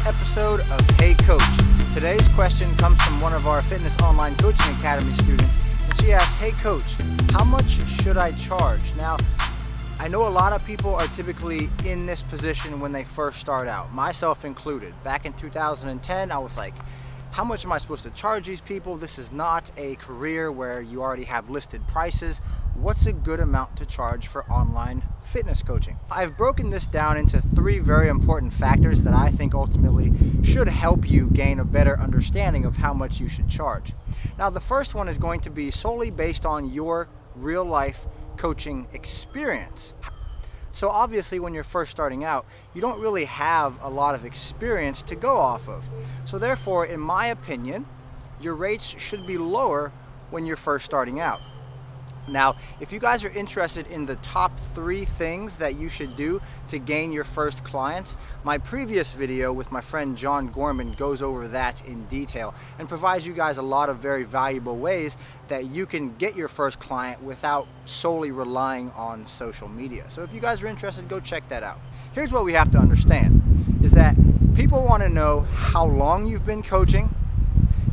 episode of Hey Coach. Today's question comes from one of our Fitness Online Coaching Academy students, and she asked, "Hey Coach, how much should I charge?" Now, I know a lot of people are typically in this position when they first start out, myself included. Back in 2010, I was like, how much am I supposed to charge these people? This is not a career where you already have listed prices. What's a good amount to charge for online fitness coaching? I've broken this down into three very important factors that I think ultimately should help you gain a better understanding of how much you should charge. Now, the first one is going to be solely based on your real life coaching experience. So obviously when you're first starting out, you don't really have a lot of experience to go off of. So therefore, in my opinion, your rates should be lower when you're first starting out. Now, if you guys are interested in the top 3 things that you should do to gain your first clients, my previous video with my friend John Gorman goes over that in detail and provides you guys a lot of very valuable ways that you can get your first client without solely relying on social media. So if you guys are interested, go check that out. Here's what we have to understand, is that people want to know how long you've been coaching.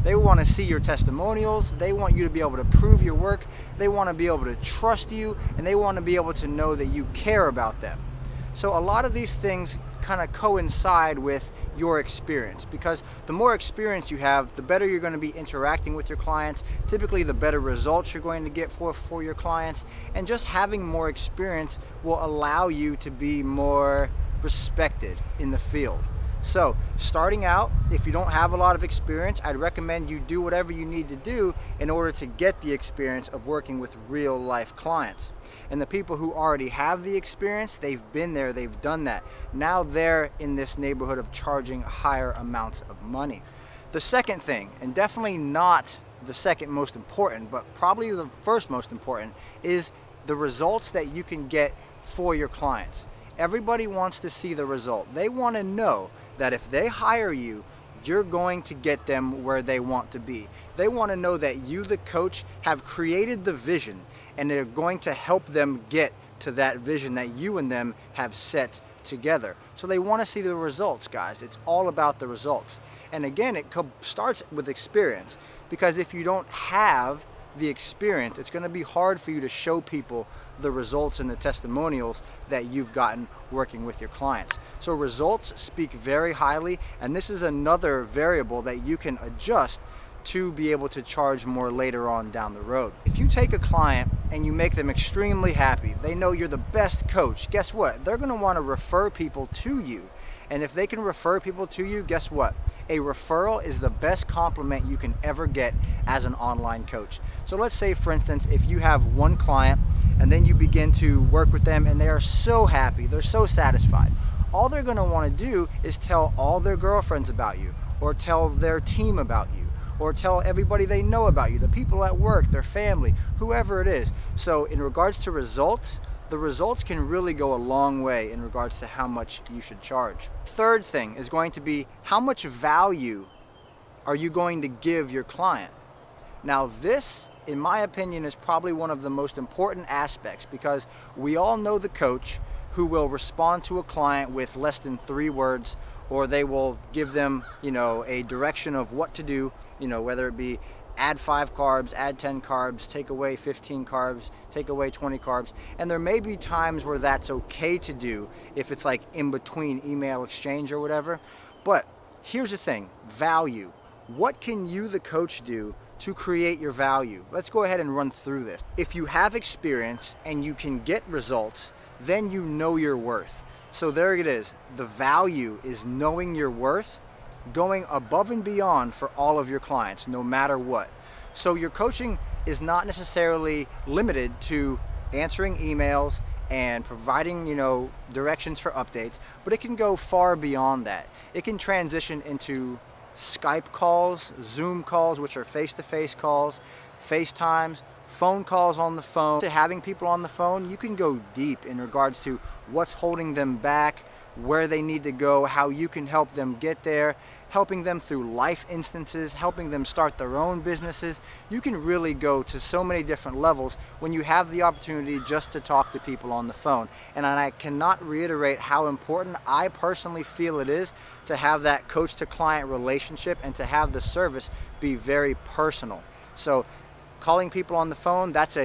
They want to see your testimonials. They want you to be able to prove your work. They want to be able to trust you, and they want to be able to know that you care about them. So a lot of these things kind of coincide with your experience, because the more experience you have, the better you're going to be interacting with your clients. Typically, the better results you're going to get for your clients. And just having more experience will allow you to be more respected in the field. So starting out, if you don't have a lot of experience, I'd recommend you do whatever you need to do in order to get the experience of working with real life clients. And the people who already have the experience, they've been there, they've done that. Now they're in this neighborhood of charging higher amounts of money. The second thing, and definitely not the second most important, but probably the first most important, is the results that you can get for your clients. Everybody wants to see the result. They want to know that if they hire you, you're going to get them where they want to be. They want to know that you, the coach, have created the vision and they're going to help them get to that vision that you and them have set together. So they want to see the results, guys. It's all about the results. And again, it starts with experience, because if you don't have the experience, it's going to be hard for you to show people the results and the testimonials that you've gotten working with your clients. So results speak very highly, and this is another variable that you can adjust to be able to charge more later on down the road. If you take a client and you make them extremely happy, they know you're the best coach, guess what? They're going to want to refer people to you. And if they can refer people to you, guess what? A referral is the best compliment you can ever get as an online coach. So let's say, for instance, if you have one client and then you begin to work with them and they are so happy, they're so satisfied. All they're going to want to do is tell all their girlfriends about you, or tell their team about you, or tell everybody they know about you, the people at work, their family, whoever it is. So in regards to results, the results can really go a long way in regards to how much you should charge. Third thing is going to be, how much value are you going to give your client? Now this, in my opinion, is probably one of the most important aspects, because we all know the coach who will respond to a client with less than 3 words, or they will give them, a direction of what to do, whether it be add 5 carbs, add 10 carbs, take away 15 carbs, take away 20 carbs. And there may be times where that's okay to do if it's like in between email exchange or whatever. But here's the thing, value. What can you, the coach, do to create your value? Let's go ahead and run through this. If you have experience and you can get results, then you know your worth. So there it is. The value is knowing your worth, going above and beyond for all of your clients, no matter what. So your coaching is not necessarily limited to answering emails and providing, directions for updates, but it can go far beyond that. It can transition into Skype calls, Zoom calls, which are face-to-face calls, FaceTimes, phone calls on the phone. To having people on the phone, you can go deep in regards to what's holding them back, where they need to go, how you can help them get there, helping them through life instances, helping them start their own businesses. You can really go to so many different levels when you have the opportunity just to talk to people on the phone. And I cannot reiterate how important I personally feel it is to have that coach to client relationship and to have the service be very personal. So calling people on the phone, that's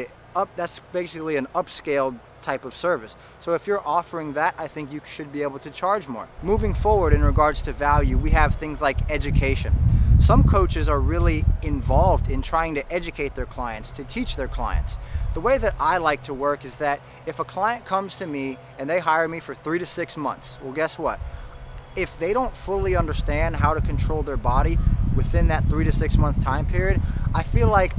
basically an upscaled type of service. So if you're offering that, I think you should be able to charge more. Moving forward in regards to value, we have things like education. Some coaches are really involved in trying to educate their clients, to teach their clients. The way that I like to work is that if a client comes to me and they hire me for 3 to 6 months, well, guess what? If they don't fully understand how to control their body within that 3 to 6 month time period, I feel like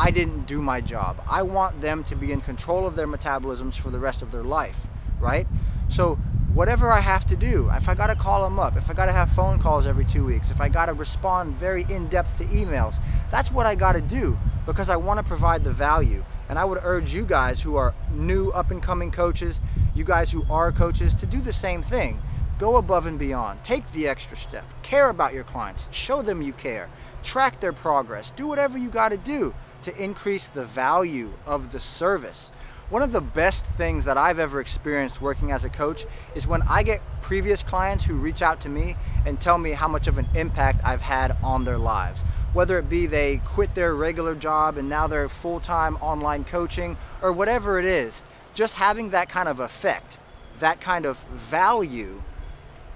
I didn't do my job. I want them to be in control of their metabolisms for the rest of their life, right? So whatever I have to do, if I gotta call them up, if I gotta have phone calls every 2 weeks, if I gotta respond very in-depth to emails, that's what I gotta do because I wanna provide the value. And I would urge you guys who are new up-and-coming coaches, you guys who are coaches, to do the same thing. Go above and beyond. Take the extra step. Care about your clients. Show them you care. Track their progress. Do whatever you gotta do to increase the value of the service. One of the best things that I've ever experienced working as a coach is when I get previous clients who reach out to me and tell me how much of an impact I've had on their lives. Whether it be they quit their regular job and now they're full-time online coaching or whatever it is, just having that kind of effect, that kind of value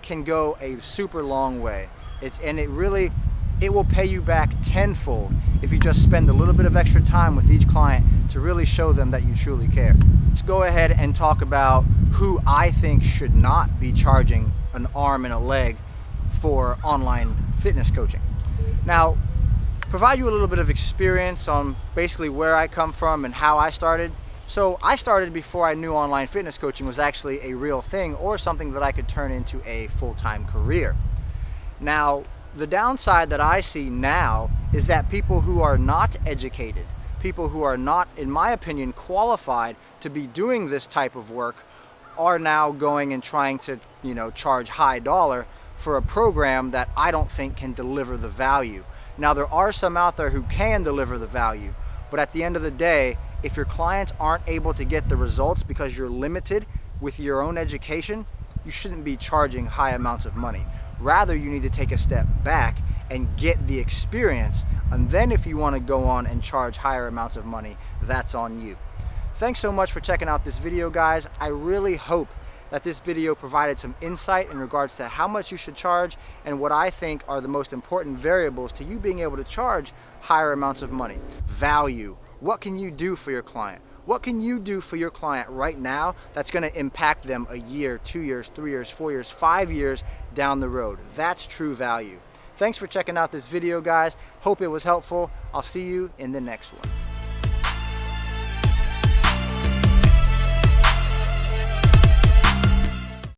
can go a super long way. It will pay you back tenfold if you just spend a little bit of extra time with each client to really show them that you truly care. Let's go ahead and talk about who I think should not be charging an arm and a leg for online fitness coaching. Now, provide you a little bit of experience on basically where I come from and how I started. So I started before I knew online fitness coaching was actually a real thing or something that I could turn into a full-time career. Now, the downside that I see now is that people who are not educated, people who are not, in my opinion, qualified to be doing this type of work are now going and trying to, charge high dollar for a program that I don't think can deliver the value. Now, there are some out there who can deliver the value, but at the end of the day, if your clients aren't able to get the results because you're limited with your own education, you shouldn't be charging high amounts of money. Rather, you need to take a step back and get the experience, and then if you want to go on and charge higher amounts of money, that's on you. Thanks so much for checking out this video, guys. I really hope that this video provided some insight in regards to how much you should charge and what I think are the most important variables to you being able to charge higher amounts of money. Value. What can you do for your client? What can you do for your client right now that's going to impact them a year, 2 years, 3 years, 4 years, 5 years down the road? That's true value. Thanks for checking out this video, guys. Hope it was helpful. I'll see you in the next one.